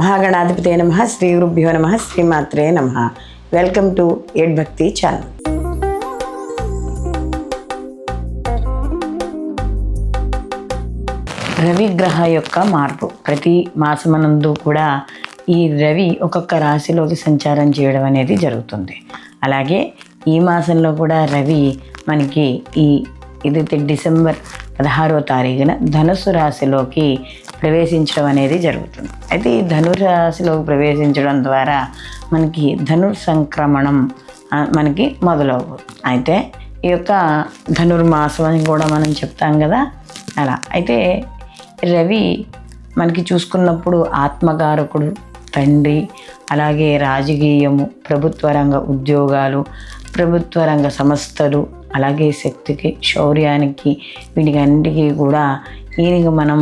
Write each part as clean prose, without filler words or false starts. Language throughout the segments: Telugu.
మహాగణాధిపతే నమః. శ్రీ గురుభ్యో నమః. శ్రీమాత్రే నమః. వెల్కమ్ టు ఎడ్ భక్తి ఛానల్. రవి గ్రహ యొక్క మార్పు ప్రతి మాసమనందు కూడా ఈ రవి ఒక్కొక్క రాశిలోకి సంచారం చేయడం అనేది జరుగుతుంది. అలాగే ఈ మాసంలో కూడా రవి మనకి ఇదైతే డిసెంబర్ 16వ తారీఖున ధనుస్సు రాశిలోకి ప్రవేశించడం అనేది జరుగుతుంది. అయితే ఈ ధనురాశిలోకి ప్రవేశించడం ద్వారా మనకి ధనుర్సంక్రమణం మనకి మొదలవుతుంది. అయితే ఈ యొక్క ధనుర్మాసం అని కూడా మనం చెప్తాం కదా, అలా. అయితే రవి మనకి చూసుకున్నప్పుడు ఆత్మకారకుడు, తండ్రి, అలాగే రాజకీయము, ప్రభుత్వ రంగ ఉద్యోగాలు, ప్రభుత్వ రంగ సంస్థలు, అలాగే శక్తికి, శౌర్యానికి, వీటికి అన్నిటికీ కూడా ఈయనకి మనం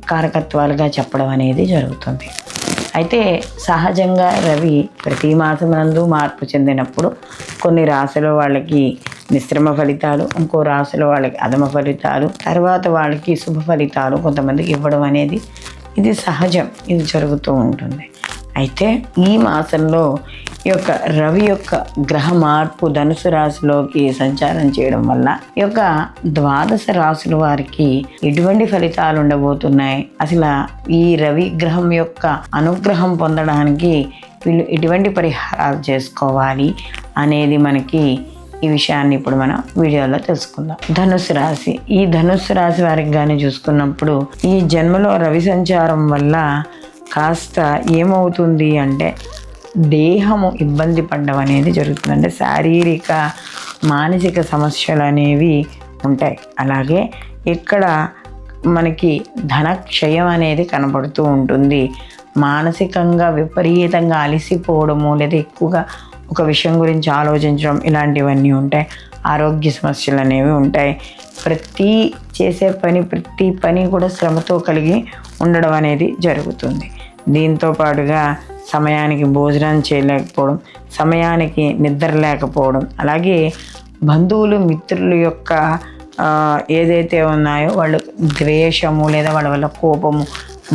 కారకత్వాలుగా చెప్పడం అనేది జరుగుతుంది. అయితే సహజంగా రవి ప్రతి మాసమునందు మార్పు చెందినప్పుడు కొన్ని రాశుల వాళ్ళకి మిశ్రమ ఫలితాలు, ఇంకో రాశుల వాళ్ళకి అధమ ఫలితాలు, తర్వాత వాళ్ళకి శుభ ఫలితాలు కొంతమందికి ఇవ్వడం అనేది ఇది సహజం, ఇది జరుగుతూ ఉంటుంది. అయితే ఈ మాసంలో ఈ యొక్క రవి యొక్క గ్రహ మార్పు ధనుసు రాశిలోకి సంచారం చేయడం వల్ల ఈ యొక్క ద్వాదశ రాశుల వారికి ఎటువంటి ఫలితాలు ఉండబోతున్నాయి, అసలు ఈ రవి గ్రహం యొక్క అనుగ్రహం పొందడానికి వీళ్ళు ఎటువంటి పరిహారాలు చేసుకోవాలి అనేది మనకి ఈ విషయాన్ని ఇప్పుడు మనం వీడియోలో తెలుసుకుందాం. ధనుస్సు రాశి. ఈ ధనుస్సు రాశి వారికి కానీ చూసుకున్నప్పుడు ఈ జన్మలో రవి సంచారం వల్ల కాస్త ఏమవుతుంది అంటే దేహము ఇబ్బంది పడడం అనేది జరుగుతుంది. అంటే శారీరక మానసిక సమస్యలు అనేవి ఉంటాయి. అలాగే ఇక్కడ మనకి ధనక్షయం అనేది కనబడుతూ ఉంటుంది. మానసికంగా విపరీతంగా అలసిపోవడము, లేదా ఎక్కువగా ఒక విషయం గురించి ఆలోచించడం, ఇలాంటివన్నీ ఉంటాయి. ఆరోగ్య సమస్యలు అనేవి ఉంటాయి. ప్రతి పని కూడా శ్రమతో కలిగి ఉండడం అనేది జరుగుతుంది. దీంతో పాటుగా సమయానికి భోజనం చేయలేకపోవడం, సమయానికి నిద్ర లేకపోవడం, అలాగే బంధువులు, మిత్రుల యొక్క ఏదైతే ఉన్నాయో వాళ్ళు ద్వేషము, లేదా వాళ్ళ వల్ల కోపము,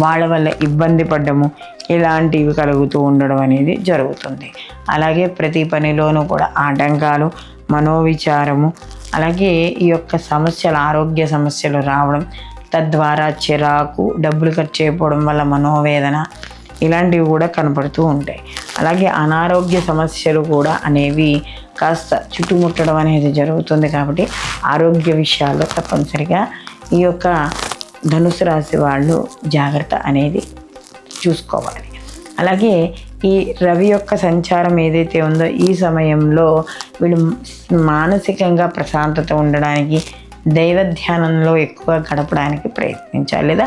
వాళ్ళ వల్ల ఇబ్బంది పడ్డము, ఇలాంటివి కలుగుతూ ఉండడం అనేది జరుగుతుంది. అలాగే ప్రతి పనిలోనూ కూడా ఆటంకాలు, మనోవిచారము, అలాగే ఈ యొక్క సమస్యలు, ఆరోగ్య సమస్యలు రావడం, తద్వారా చిరాకు, డబ్బులు ఖర్చు అయిపోవడం వల్ల మనోవేదన, ఇలాంటివి కూడా కనపడుతూ ఉంటాయి. అలాగే అనారోగ్య సమస్యలు కూడా అనేవి కాస్త చుట్టుముట్టడం అనేది జరుగుతుంది. కాబట్టి ఆరోగ్య విషయాల్లో తప్పనిసరిగా ఈ యొక్క ధనుసు రాశి వాళ్ళు జాగ్రత్త అనేది చూసుకోవాలి. అలాగే ఈ రవి యొక్క సంచారం ఏదైతే ఉందో ఈ సమయంలో వీళ్ళు మానసికంగా ప్రశాంతత ఉండడానికి, దైవ ధ్యానంలో ఎక్కువ గడపడానికి ప్రయత్నించాలి, లేదా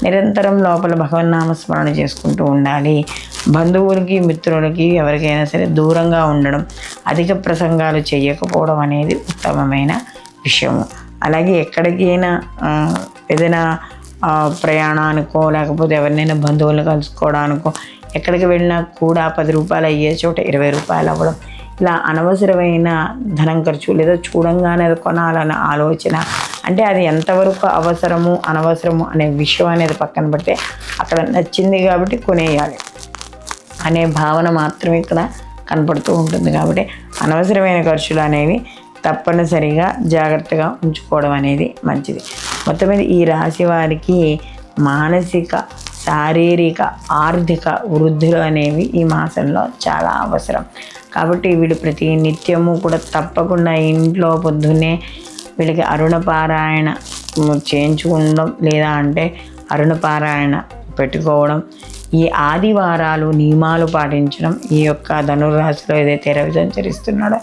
నిరంతరం లోపల భగవన్నామస్మరణ చేసుకుంటూ ఉండాలి. బంధువులకి, మిత్రులకి, ఎవరికైనా సరే దూరంగా ఉండడం, అధిక ప్రసంగాలు చేయకపోవడం అనేది ఉత్తమమైన విషయము. అలాగే ఎక్కడికైనా ఏదైనా ప్రయాణానికో, లేకపోతే ఎవరినైనా బంధువులు కలుసుకోవడానికో, ఎక్కడికి వెళ్ళినా కూడా 10 రూపాయలు అయ్యే చోట 20 రూపాయలు అవ్వడం, ఇలా అనవసరమైన ధనం ఖర్చు, లేదా చూడంగానే అది కొనాలన్న ఆలోచన, అంటే అది ఎంతవరకు అవసరము అనవసరము అనే విషయం అనేది పక్కన పెడితే అక్కడ నచ్చింది కాబట్టి కొనేయాలి అనే భావన మాత్రమే ఇక్కడ కనపడుతూ ఉంటుంది. కాబట్టి అనవసరమైన ఖర్చులు అనేవి తప్పనిసరిగా జాగ్రత్తగా ఉంచుకోవడం అనేది మంచిది. మొత్తం మీద ఈ రాశి వారికి మానసిక, శారీరక, ఆర్థిక వృద్ధులు అనేవి ఈ మాసంలో చాలా అవసరం. కాబట్టి వీళ్ళు ప్రతి నిత్యము కూడా తప్పకుండా ఇంట్లో పొద్దున్నే వీళ్ళకి అరుణపారాయణ చేయించుకోవడం, లేదా అంటే అరుణపారాయణ పెట్టుకోవడం, ఈ ఆదివారాలు నియమాలు పాటించడం, ఈ యొక్క ధనుర్రాశిలో ఏదైతే రవి సంచరిస్తున్నాడో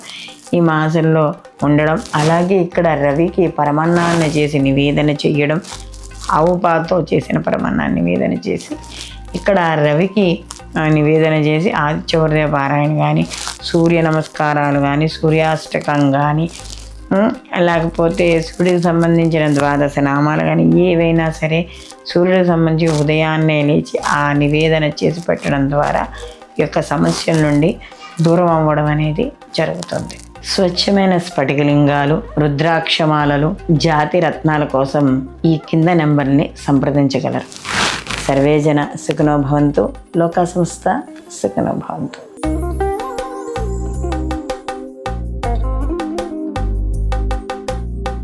ఈ మాసంలో ఉండడం, అలాగే ఇక్కడ రవికి పరమాన్నాన్ని చేసి నివేదన చేయడం, ఆవు పాలతో చేసిన పరమాన్నాన్ని నివేదన చేసి ఇక్కడ రవికి నివేదన చేసి ఆదిత్య పారాయణ కానీ, సూర్య నమస్కారాలు కానీ, సూర్యాష్టకం కానీ, లేకపోతే సూర్యుడికి సంబంధించిన ద్వాదశ నామాలు కానీ ఏవైనా సరే సూర్యుడికి సంబంధించి ఉదయాన్నే లేచి ఆ నివేదన చేసి పెట్టడం ద్వారా ఈ యొక్క సమస్యల నుండి దూరం అవ్వడం అనేది జరుగుతుంది. స్వచ్ఛమైన స్ఫటికలింగాలు, రుద్రాక్షమాలలు, జాతి రత్నాల కోసం ఈ కింద నెంబర్ని సంప్రదించగలరు. సర్వే జన సుఖినో భవంతు, లోకా సమస్త సుఖినో భవంతు.